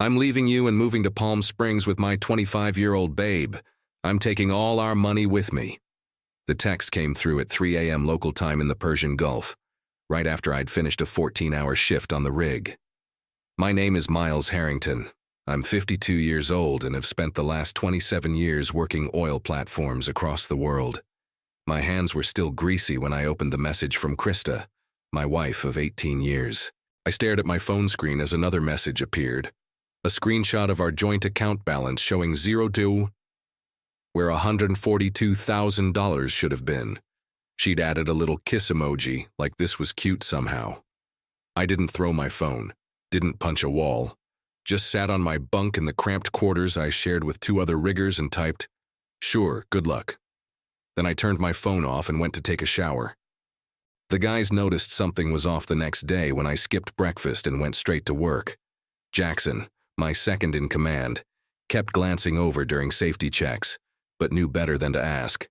I'm leaving you and moving to Palm Springs with my 25-year-old babe. I'm taking all our money with me. The text came through at 3 a.m. local time in the Persian Gulf, right after I'd finished a 14-hour shift on the rig. My name is Miles Harrington. I'm 52 years old and have spent the last 27 years working oil platforms across the world. My hands were still greasy when I opened the message from Krista, my wife of 18 years. I stared at my phone screen as another message appeared, a screenshot of our joint account balance showing $0 where $142,000 should have been. She'd added a little kiss emoji, like this was cute somehow. I didn't throw my phone, didn't punch a wall, just sat on my bunk in the cramped quarters I shared with 2 other riggers and typed, "Sure, good luck." Then I turned my phone off and went to take a shower. The guys noticed something was off the next day when I skipped breakfast and went straight to work. Jackson, my second in command, kept glancing over during safety checks, but knew better than to ask.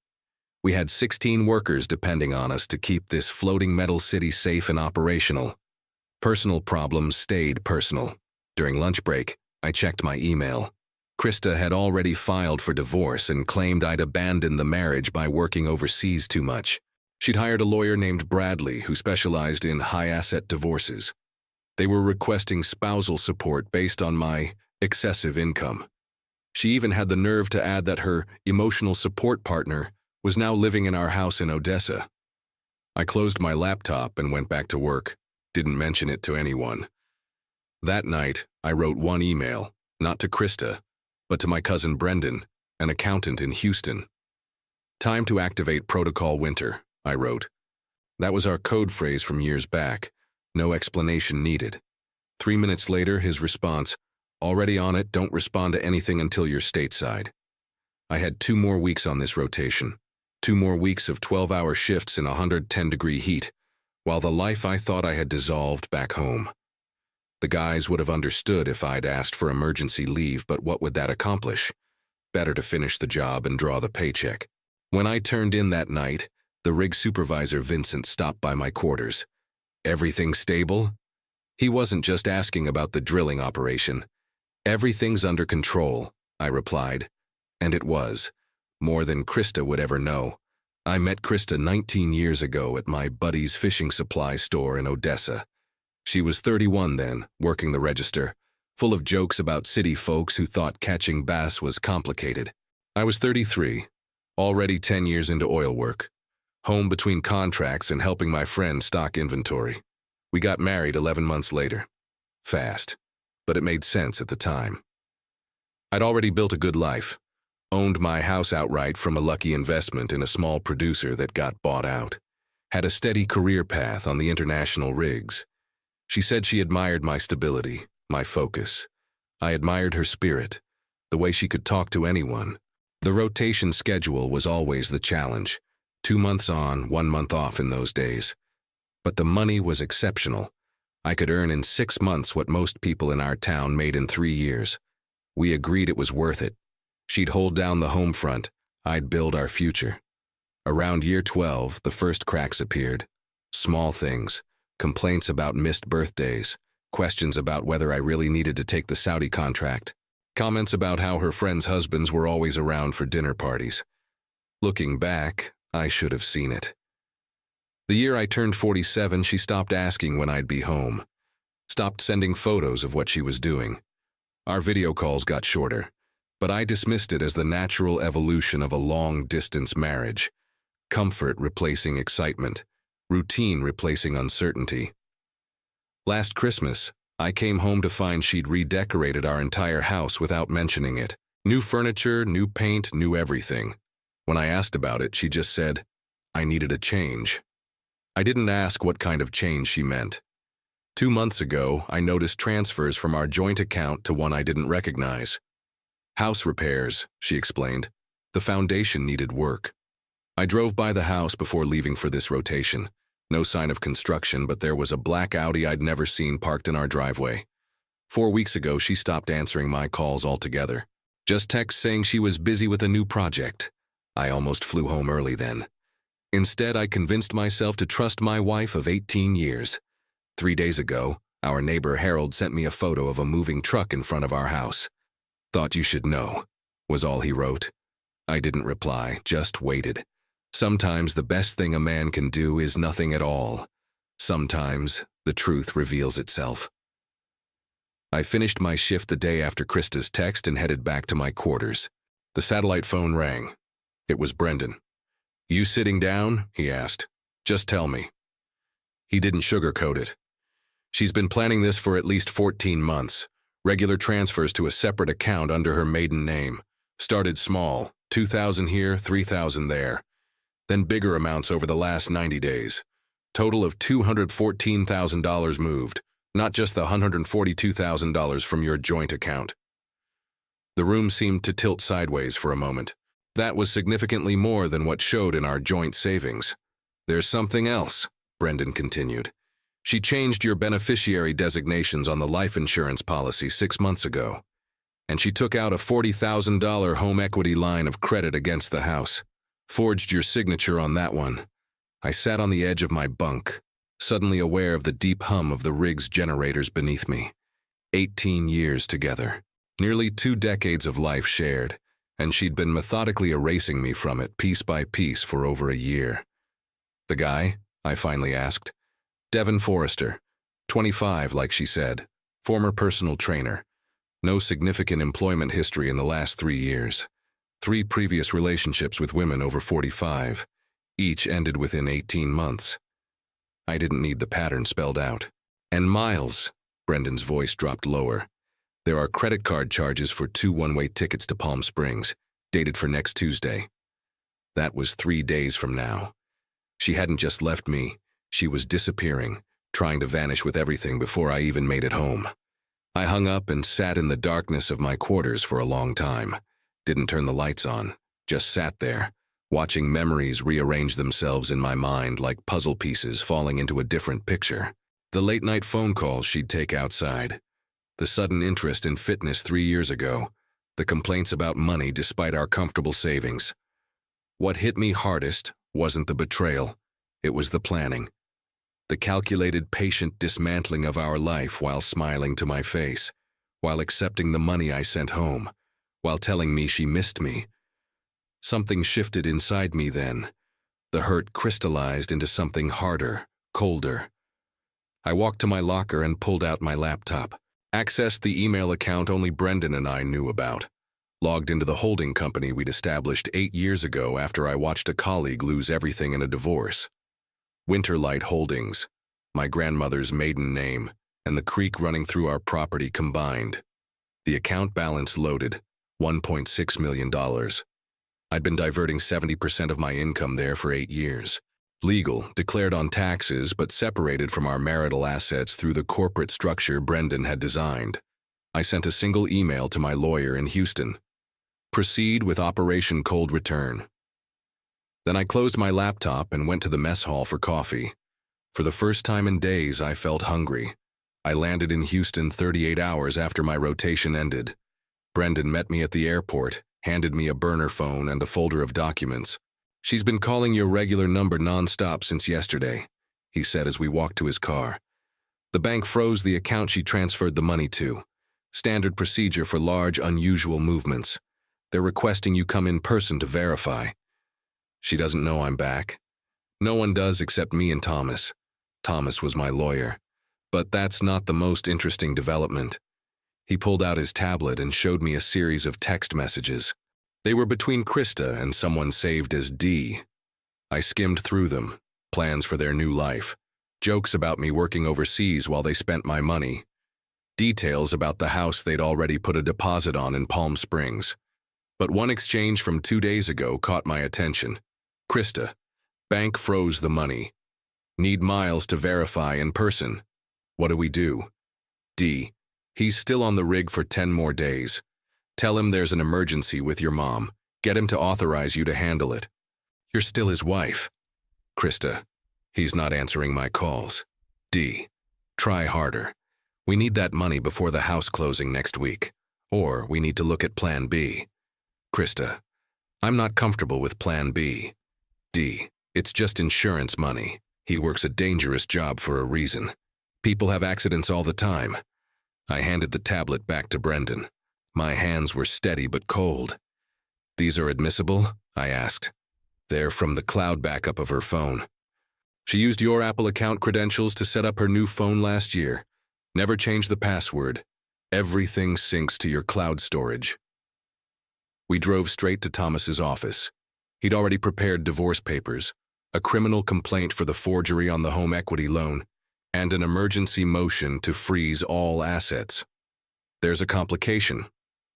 We had 16 workers depending on us to keep this floating metal city safe and operational. Personal problems stayed personal. During lunch break, I checked my email. Krista had already filed for divorce and claimed I'd abandoned the marriage by working overseas too much. She'd hired a lawyer named Bradley who specialized in high-asset divorces. They were requesting spousal support based on my excessive income. She even had the nerve to add that her emotional support partner was now living in our house in Odessa. I closed my laptop and went back to work, didn't mention it to anyone. That night, I wrote one email, not to Krista, but to my cousin Brendan, an accountant in Houston. "Time to activate Protocol Winter," I wrote. That was our code phrase from years back. No explanation needed. 3 minutes later, his response, "Already on it, don't respond to anything until you're stateside." I had 2 more weeks on this rotation. 2 more weeks of 12-hour shifts in 110-degree heat, while the life I thought I had dissolved back home. The guys would have understood if I'd asked for emergency leave, but what would that accomplish? Better to finish the job and draw the paycheck. When I turned in that night, the rig supervisor Vincent stopped by my quarters. "Everything stable?" He wasn't just asking about the drilling operation. "Everything's under control," I replied. And it was. More than Krista would ever know. I met Krista 19 years ago at my buddy's fishing supply store in Odessa. She was 31 then, working the register, full of jokes about city folks who thought catching bass was complicated. I was 33, already 10 years into oil work, home between contracts and helping my friend stock inventory. We got married 11 months later. Fast, but it made sense at the time. I'd already built a good life, owned my house outright from a lucky investment in a small producer that got bought out, had a steady career path on the international rigs. She said she admired my stability, my focus. I admired her spirit, the way she could talk to anyone. The rotation schedule was always the challenge. 2 months on, 1 month off in those days. But the money was exceptional. I could earn in 6 months what most people in our town made in 3 years. We agreed it was worth it. She'd hold down the home front. I'd build our future. Around year 12, the first cracks appeared. Small things. Complaints about missed birthdays, questions about whether I really needed to take the Saudi contract, comments about how her friends' husbands were always around for dinner parties. Looking back, I should have seen it. The year I turned 47, she stopped asking when I'd be home, stopped sending photos of what she was doing. Our video calls got shorter, but I dismissed it as the natural evolution of a long-distance marriage, comfort replacing excitement. Routine replacing uncertainty. Last Christmas, I came home to find she'd redecorated our entire house without mentioning it. New furniture, new paint, new everything. When I asked about it, she just said, I needed a change. I didn't ask what kind of change she meant. 2 months ago, I noticed transfers from our joint account to one I didn't recognize. House repairs, she explained. The foundation needed work. I drove by the house before leaving for this rotation. No sign of construction, but there was a black Audi I'd never seen parked in our driveway. 4 weeks ago, she stopped answering my calls altogether. Just texts saying she was busy with a new project. I almost flew home early then. Instead, I convinced myself to trust my wife of 18 years. 3 days ago, Our neighbor Harold sent me a photo of a moving truck in front of our house. Thought you should know, was all he wrote. I didn't reply, just waited. Sometimes the best thing a man can do is nothing at all. Sometimes the truth reveals itself. I finished my shift the day after Krista's text and headed back to my quarters. The satellite phone rang. It was Brendan. "You sitting down?" he asked. "Just tell me." He didn't sugarcoat it. She's been planning this for at least 14 months. Regular transfers to a separate account under her maiden name. Started small, 2,000 here, 3,000 there. Then bigger amounts over the last 90 days. Total of $214,000 moved, not just the $142,000 from your joint account. The room seemed to tilt sideways for a moment. That was significantly more than what showed in our joint savings. "There's something else," Brendan continued. "She changed your beneficiary designations on the life insurance policy 6 months ago, and she took out a $40,000 home equity line of credit against the house. Forged your signature on that one." I sat on the edge of my bunk, suddenly aware of the deep hum of the rig's generators beneath me. 18 years together. Nearly 2 decades of life shared, and she'd been methodically erasing me from it piece by piece for over a year. "The guy?" I finally asked. "Devin Forrester. 25, like she said. Former personal trainer. No significant employment history in the last 3 years. 3 previous relationships with women over 45. Each ended within 18 months. I didn't need the pattern spelled out. "And Miles," Brendan's voice dropped lower. "There are credit card charges for 2 one-way tickets to Palm Springs, dated for next Tuesday." That was 3 days from now. She hadn't just left me, she was disappearing, trying to vanish with everything before I even made it home. I hung up and sat in the darkness of my quarters for a long time. Didn't turn the lights on, just sat there, watching memories rearrange themselves in my mind like puzzle pieces falling into a different picture. The late-night phone calls she'd take outside. The sudden interest in fitness 3 years ago. The complaints about money despite our comfortable savings. What hit me hardest wasn't the betrayal, it was the planning. The calculated, patient dismantling of our life while smiling to my face, while accepting the money I sent home, while telling me she missed me. Something shifted inside me then. The hurt crystallized into something harder, colder. I walked to my locker and pulled out my laptop. Accessed the email account only Brendan and I knew about. Logged into the holding company we'd established 8 years ago after I watched a colleague lose everything in a divorce. Winterlight Holdings, my grandmother's maiden name, and the creek running through our property combined. The account balance loaded, $1.6 million. I'd been diverting 70% of my income there for 8 years. Legal, declared on taxes, but separated from our marital assets through the corporate structure Brendan had designed. I sent a single email to my lawyer in Houston. Proceed with Operation Cold Return. Then I closed my laptop and went to the mess hall for coffee. For the first time in days, I felt hungry. I landed in Houston 38 hours after my rotation ended. Brendan met me at the airport, handed me a burner phone and a folder of documents. "She's been calling your regular number nonstop since yesterday," he said as we walked to his car. "The bank froze the account she transferred the money to. Standard procedure for large, unusual movements. They're requesting you come in person to verify." She doesn't know I'm back. No one does except me and Thomas. Thomas was my lawyer. But that's not the most interesting development. He pulled out his tablet and showed me a series of text messages. They were between Krista and someone saved as D. I skimmed through them. Plans for their new life. Jokes about me working overseas while they spent my money. Details about the house they'd already put a deposit on in Palm Springs. But one exchange from 2 days ago caught my attention. Krista, bank froze the money. Need Miles to verify in person. What do we do? D, he's still on the rig for 10 more days. Tell him there's an emergency with your mom. Get him to authorize you to handle it. You're still his wife. Krista, he's not answering my calls. D, try harder. We need that money before the house closing next week. Or we need to look at Plan B. Krista, I'm not comfortable with Plan B. D, it's just insurance money. He works a dangerous job for a reason. People have accidents all the time. I handed the tablet back to Brendan. My hands were steady but cold. These are admissible? I asked. They're from the cloud backup of her phone. She used your Apple account credentials to set up her new phone last year. Never change the password. Everything syncs to your cloud storage. We drove straight to Thomas's office. He'd already prepared divorce papers, a criminal complaint for the forgery on the home equity loan, and an emergency motion to freeze all assets. There's a complication,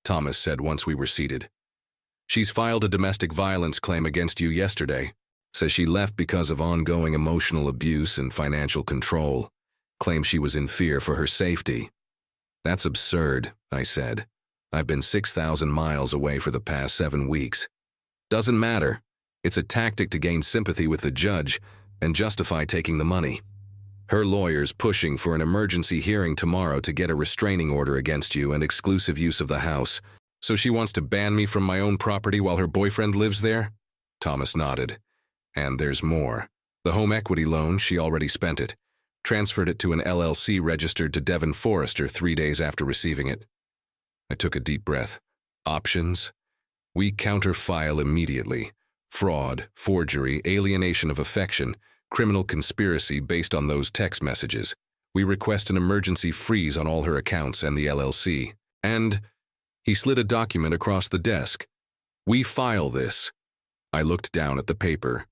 Thomas said once we were seated. She's filed a domestic violence claim against you yesterday. Says she left because of ongoing emotional abuse and financial control. Claims she was in fear for her safety. That's absurd, I said. I've been 6,000 miles away for the past 7 weeks. Doesn't matter. It's a tactic to gain sympathy with the judge and justify taking the money. Her lawyer's pushing for an emergency hearing tomorrow to get a restraining order against you and exclusive use of the house. So she wants to ban me from my own property while her boyfriend lives there? Thomas nodded. And there's more. The home equity loan, she already spent it. Transferred it to an LLC registered to Devon Forrester 3 days after receiving it. I took a deep breath. Options? We counter-file immediately. Fraud, forgery, alienation of affection, criminal conspiracy based on those text messages. We request an emergency freeze on all her accounts and the LLC. And he slid a document across the desk. We file this. I looked down at the paper.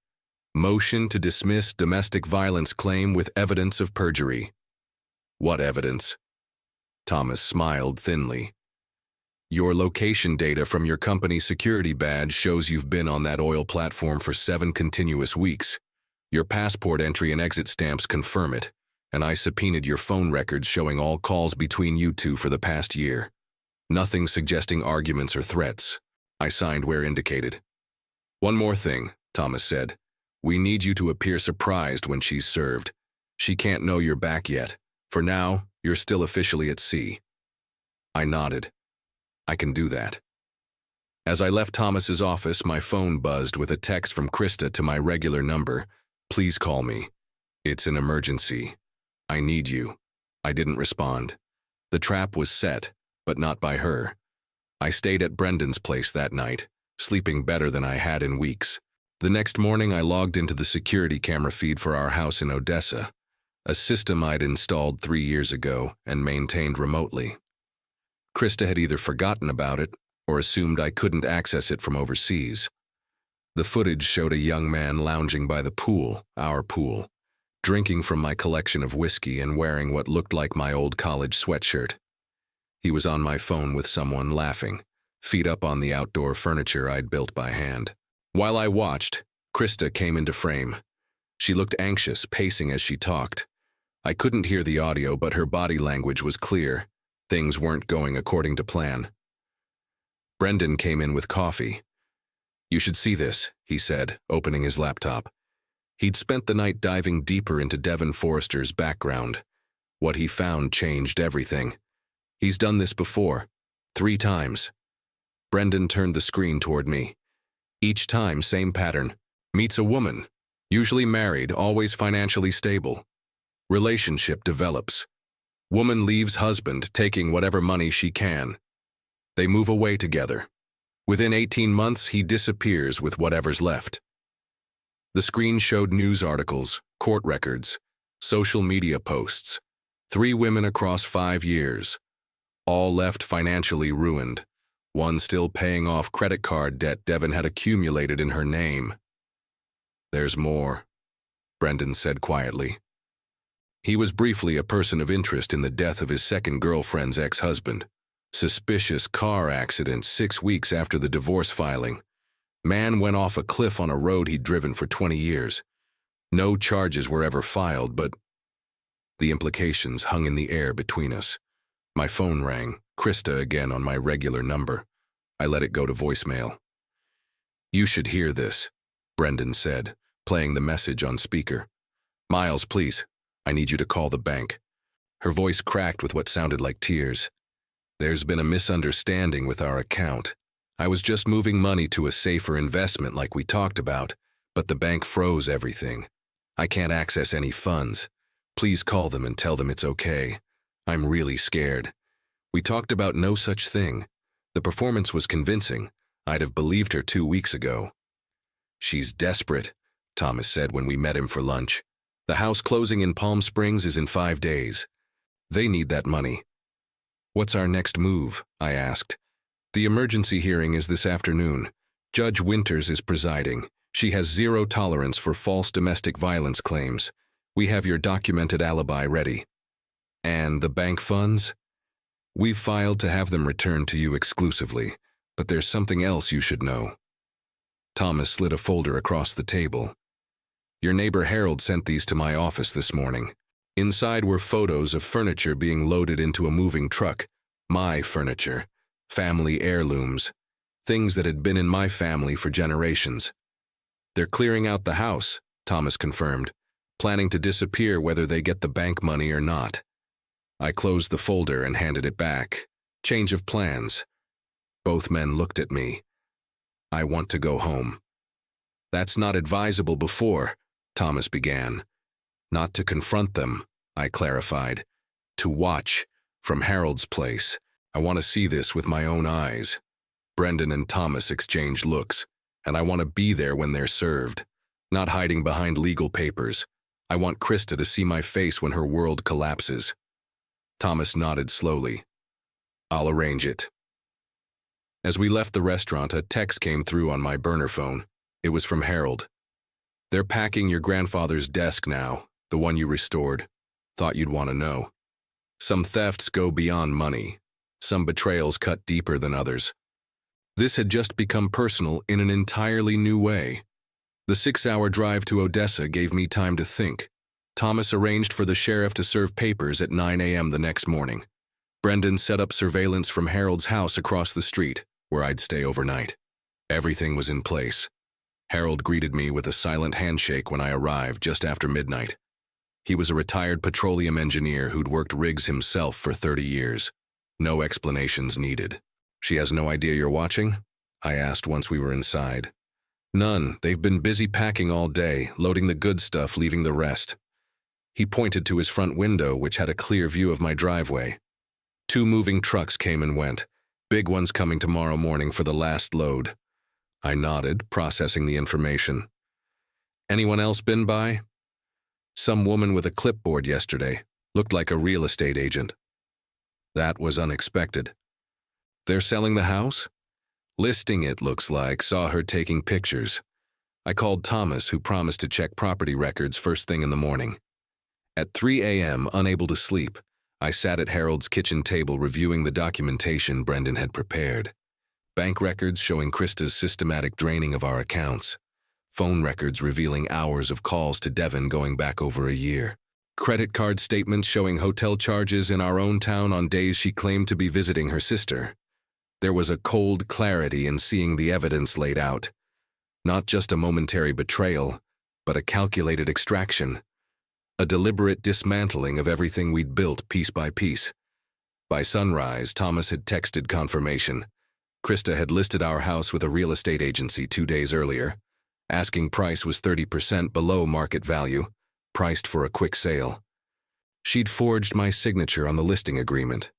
Motion to dismiss domestic violence claim with evidence of perjury. What evidence? Thomas smiled thinly. Your location data from your company's security badge shows you've been on that oil platform for 7 continuous weeks. Your passport entry and exit stamps confirm it, and I subpoenaed your phone records showing all calls between you two for the past year. Nothing suggesting arguments or threats. I signed where indicated. One more thing, Thomas said. We need you to appear surprised when she's served. She can't know you're back yet. For now, you're still officially at sea. I nodded. I can do that. As I left Thomas's office, my phone buzzed with a text from Krista to my regular number. Please call me. It's an emergency. I need you. I didn't respond. The trap was set, but not by her. I stayed at Brendan's place that night, sleeping better than I had in weeks. The next morning, I logged into the security camera feed for our house in Odessa, a system I'd installed 3 years ago and maintained remotely. Krista had either forgotten about it or assumed I couldn't access it from overseas. The footage showed a young man lounging by the pool, our pool, drinking from my collection of whiskey and wearing what looked like my old college sweatshirt. He was on my phone with someone laughing, feet up on the outdoor furniture I'd built by hand. While I watched, Krista came into frame. She looked anxious, pacing as she talked. I couldn't hear the audio, but her body language was clear. Things weren't going according to plan. Brendan came in with coffee. You should see this, he said, opening his laptop. He'd spent the night diving deeper into Devon Forrester's background. What he found changed everything. He's done this before, 3 times. Brendan turned the screen toward me. Each time, same pattern. Meets a woman, usually married, always financially stable. Relationship develops. Woman leaves husband, taking whatever money she can. They move away together. Within 18 months, he disappears with whatever's left. The screen showed news articles, court records, social media posts. 3 women across 5 years. All left financially ruined. One still paying off credit card debt Devon had accumulated in her name. There's more, Brendan said quietly. He was briefly a person of interest in the death of his second girlfriend's ex-husband. Suspicious car accident 6 weeks after the divorce filing. Man went off a cliff on a road he'd driven for 20 years. No charges were ever filed, but the implications hung in the air between us. My phone rang, Krista again on my regular number. I let it go to voicemail. You should hear this, Brendan said, playing the message on speaker. Miles, please. I need you to call the bank. Her voice cracked with what sounded like tears. There's been a misunderstanding with our account. I was just moving money to a safer investment like we talked about, but the bank froze everything. I can't access any funds. Please call them and tell them it's okay. I'm really scared. We talked about no such thing. The performance was convincing. I'd have believed her 2 weeks ago. She's desperate, Thomas said when we met him for lunch. The house closing in Palm Springs is in 5 days. They need that money. What's our next move? I asked. The emergency hearing is this afternoon. Judge Winters is presiding. She has zero tolerance for false domestic violence claims. We have your documented alibi ready. And the bank funds? We've filed to have them returned to you exclusively, but there's something else you should know. Thomas slid a folder across the table. Your neighbor Harold sent these to my office this morning. Inside were photos of furniture being loaded into a moving truck. My furniture. Family heirlooms. Things that had been in my family for generations. They're clearing out the house, Thomas confirmed, planning to disappear whether they get the bank money or not. I closed the folder and handed it back. Change of plans. Both men looked at me. I want to go home. That's not advisable before, Thomas began. Not to confront them, I clarified. To watch, from Harold's place. I want to see this with my own eyes. Brendan and Thomas exchanged looks, and I want to be there when they're served. Not hiding behind legal papers. I want Krista to see my face when her world collapses. Thomas nodded slowly. I'll arrange it. As we left the restaurant, a text came through on my burner phone. It was from Harold. They're packing your grandfather's desk now, the one you restored. Thought you'd want to know. Some thefts go beyond money. Some betrayals cut deeper than others. This had just become personal in an entirely new way. The 6-hour drive to Odessa gave me time to think. Thomas arranged for the sheriff to serve papers at 9 a.m. the next morning. Brendan set up surveillance from Harold's house across the street, where I'd stay overnight. Everything was in place. Harold greeted me with a silent handshake when I arrived just after midnight. He was a retired petroleum engineer who'd worked rigs himself for 30 years. No explanations needed. She has no idea you're watching? I asked once we were inside. None. They've been busy packing all day, loading the good stuff, leaving the rest. He pointed to his front window, which had a clear view of my driveway. 2 moving trucks came and went, big ones coming tomorrow morning for the last load. I nodded, processing the information. Anyone else been by? Some woman with a clipboard yesterday. Looked like a real estate agent. That was unexpected. They're selling the house? Listing it, looks like. Saw her taking pictures. I called Thomas, who promised to check property records first thing in the morning. At 3 a.m., unable to sleep, I sat at Harold's kitchen table reviewing the documentation Brendan had prepared. Bank records showing Krista's systematic draining of our accounts. Phone records revealing hours of calls to Devon going back over a year. Credit card statements showing hotel charges in our own town on days she claimed to be visiting her sister. There was a cold clarity in seeing the evidence laid out. Not just a momentary betrayal, but a calculated extraction. A deliberate dismantling of everything we'd built piece by piece. By sunrise, Thomas had texted confirmation. Krista had listed our house with a real estate agency 2 days earlier. Asking price was 30% below market value, priced for a quick sale. She'd forged my signature on the listing agreement.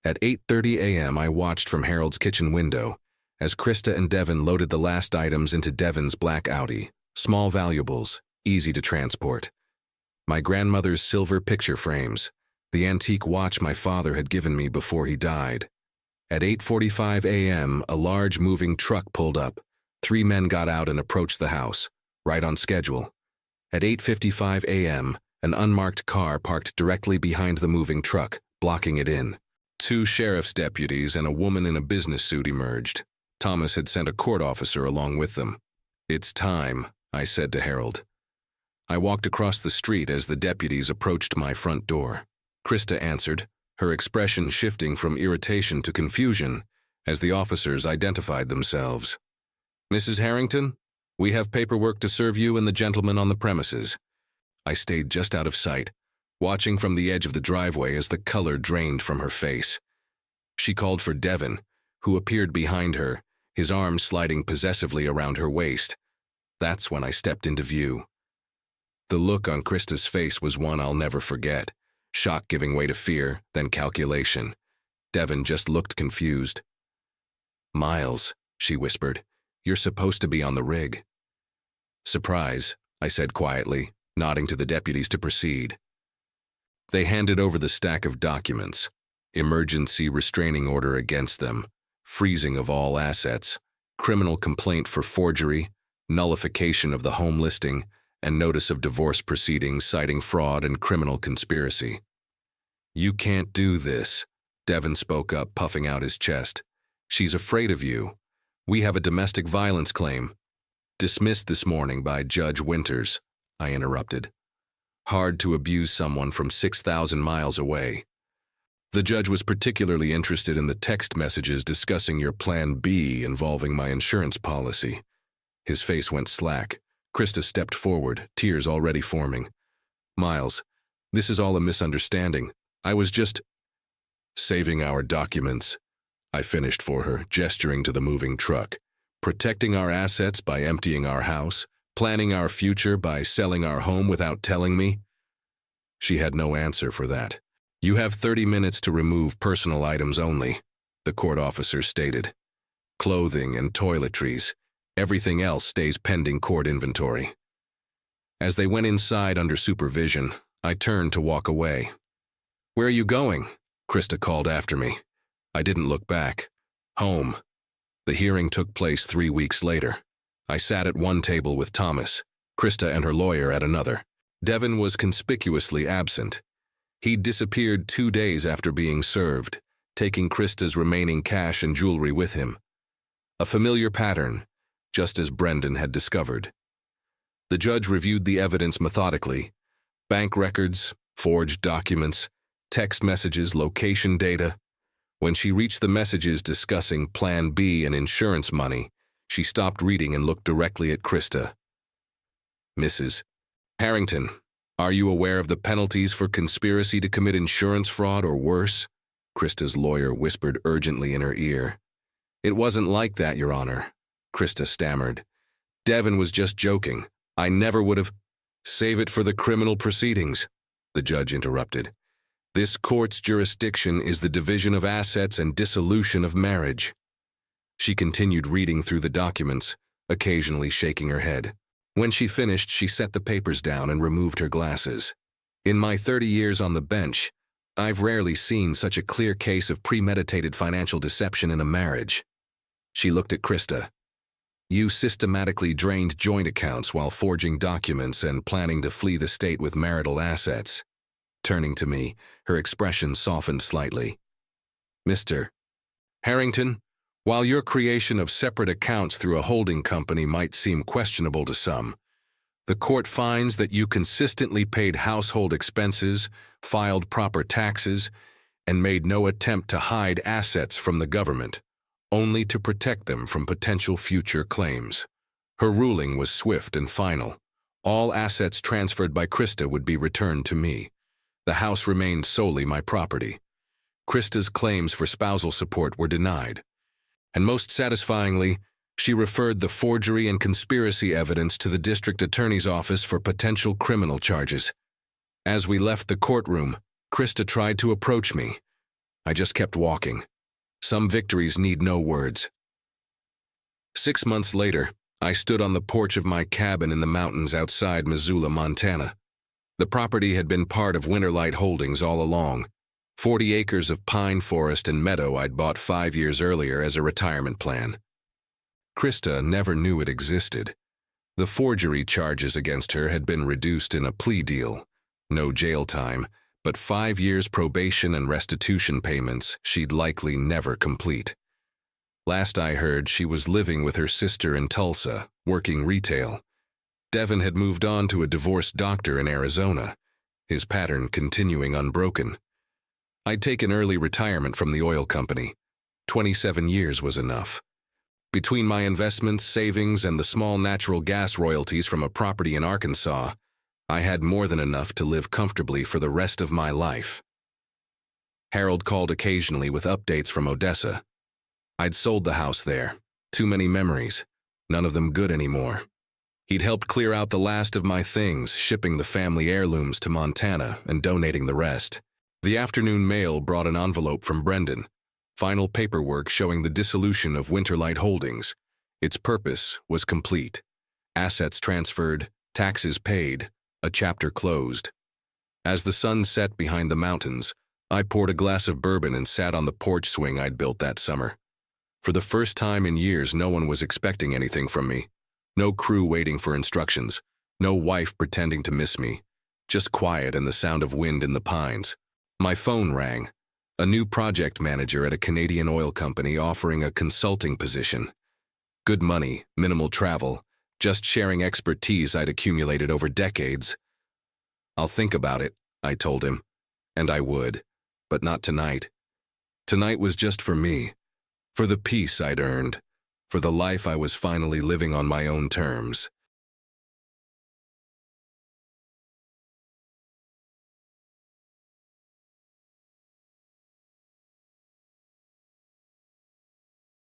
At 8:30 a.m., I watched from Harold's kitchen window as Krista and Devon loaded the last items into Devon's black Audi. Small valuables, easy to transport. My grandmother's silver picture frames, the antique watch my father had given me before he died. At 8:45 a.m., a large moving truck pulled up. 3 men got out and approached the house, right on schedule. At 8:55 a.m., an unmarked car parked directly behind the moving truck, blocking it in. 2 sheriff's deputies and a woman in a business suit emerged. Thomas had sent a court officer along with them. It's time, I said to Harold. I walked across the street as the deputies approached my front door. Krista answered, her expression shifting from irritation to confusion as the officers identified themselves. Mrs. Harrington, we have paperwork to serve you and the gentleman on the premises. I stayed just out of sight, watching from the edge of the driveway as the color drained from her face. She called for Devon, who appeared behind her, his arms sliding possessively around her waist. That's when I stepped into view. The look on Krista's face was one I'll never forget. Shock giving way to fear, then calculation. Devin just looked confused. "Miles," she whispered, "you're supposed to be on the rig." "Surprise," I said quietly, nodding to the deputies to proceed. They handed over the stack of documents. Emergency restraining order against them, freezing of all assets, criminal complaint for forgery, nullification of the home listing, and notice of divorce proceedings citing fraud and criminal conspiracy. "You can't do this," Devin spoke up, puffing out his chest. "She's afraid of you. We have a domestic violence claim." "Dismissed this morning by Judge Winters," I interrupted. "Hard to abuse someone from 6,000 miles away. The judge was particularly interested in the text messages discussing your Plan B involving my insurance policy." His face went slack. Krista stepped forward, tears already forming. "Miles, this is all a misunderstanding. I was just saving our documents," I finished for her, gesturing to the moving truck. "Protecting our assets by emptying our house, planning our future by selling our home without telling me?" She had no answer for that. "You have 30 minutes to remove personal items only," the court officer stated. "Clothing and toiletries. Everything else stays pending court inventory." As they went inside under supervision, I turned to walk away. "Where are you going?" Krista called after me. I didn't look back. "Home." The hearing took place 3 weeks later. I sat at one table with Thomas, Krista and her lawyer at another. Devin was conspicuously absent. He'd disappeared 2 days after being served, taking Krista's remaining cash and jewelry with him. A familiar pattern, just as Brendan had discovered. The judge reviewed the evidence methodically. Bank records, forged documents, text messages, location data. When she reached the messages discussing Plan B and insurance money, she stopped reading and looked directly at Krista. "Mrs. Harrington, are you aware of the penalties for conspiracy to commit insurance fraud or worse?" Krista's lawyer whispered urgently in her ear. "It wasn't like that, Your Honor," Krista stammered. "Devin was just joking. I never would have—" "Save it for the criminal proceedings," the judge interrupted. "This court's jurisdiction is the division of assets and dissolution of marriage." She continued reading through the documents, occasionally shaking her head. When she finished, she set the papers down and removed her glasses. "In my 30 years on the bench, I've rarely seen such a clear case of premeditated financial deception in a marriage." She looked at Krista. "You systematically drained joint accounts while forging documents and planning to flee the state with marital assets." Turning to me, her expression softened slightly. "Mr. Harrington, while your creation of separate accounts through a holding company might seem questionable to some, the court finds that you consistently paid household expenses, filed proper taxes, and made no attempt to hide assets from the government, only to protect them from potential future claims." Her ruling was swift and final. All assets transferred by Krista would be returned to me. The house remained solely my property. Krista's claims for spousal support were denied. And most satisfyingly, she referred the forgery and conspiracy evidence to the district attorney's office for potential criminal charges. As we left the courtroom, Krista tried to approach me. I just kept walking. Some victories need no words. 6 months later, I stood on the porch of my cabin in the mountains outside Missoula, Montana. The property had been part of Winterlight Holdings all along, 40 acres of pine forest and meadow I'd bought 5 years earlier as a retirement plan. Krista never knew it existed. The forgery charges against her had been reduced in a plea deal. No jail time, but 5 years probation and restitution payments she'd likely never complete. Last I heard, she was living with her sister in Tulsa, working retail. Devin had moved on to a divorced doctor in Arizona, his pattern continuing unbroken. I'd taken early retirement from the oil company. 27 years was enough. Between my investments, savings, and the small natural gas royalties from a property in Arkansas, I had more than enough to live comfortably for the rest of my life. Harold called occasionally with updates from Odessa. I'd sold the house there. Too many memories, none of them good anymore. He'd helped clear out the last of my things, shipping the family heirlooms to Montana and donating the rest. The afternoon mail brought an envelope from Brendan. Final paperwork showing the dissolution of Winterlight Holdings. Its purpose was complete. Assets transferred, taxes paid, a chapter closed. As the sun set behind the mountains, I poured a glass of bourbon and sat on the porch swing I'd built that summer. For the first time in years, no one was expecting anything from me. No crew waiting for instructions. No wife pretending to miss me. Just quiet and the sound of wind in the pines. My phone rang. A new project manager at a Canadian oil company offering a consulting position. Good money, minimal travel, just sharing expertise I'd accumulated over decades. "I'll think about it," I told him. And I would. But not tonight. Tonight was just for me. For the peace I'd earned. For the life I was finally living on my own terms.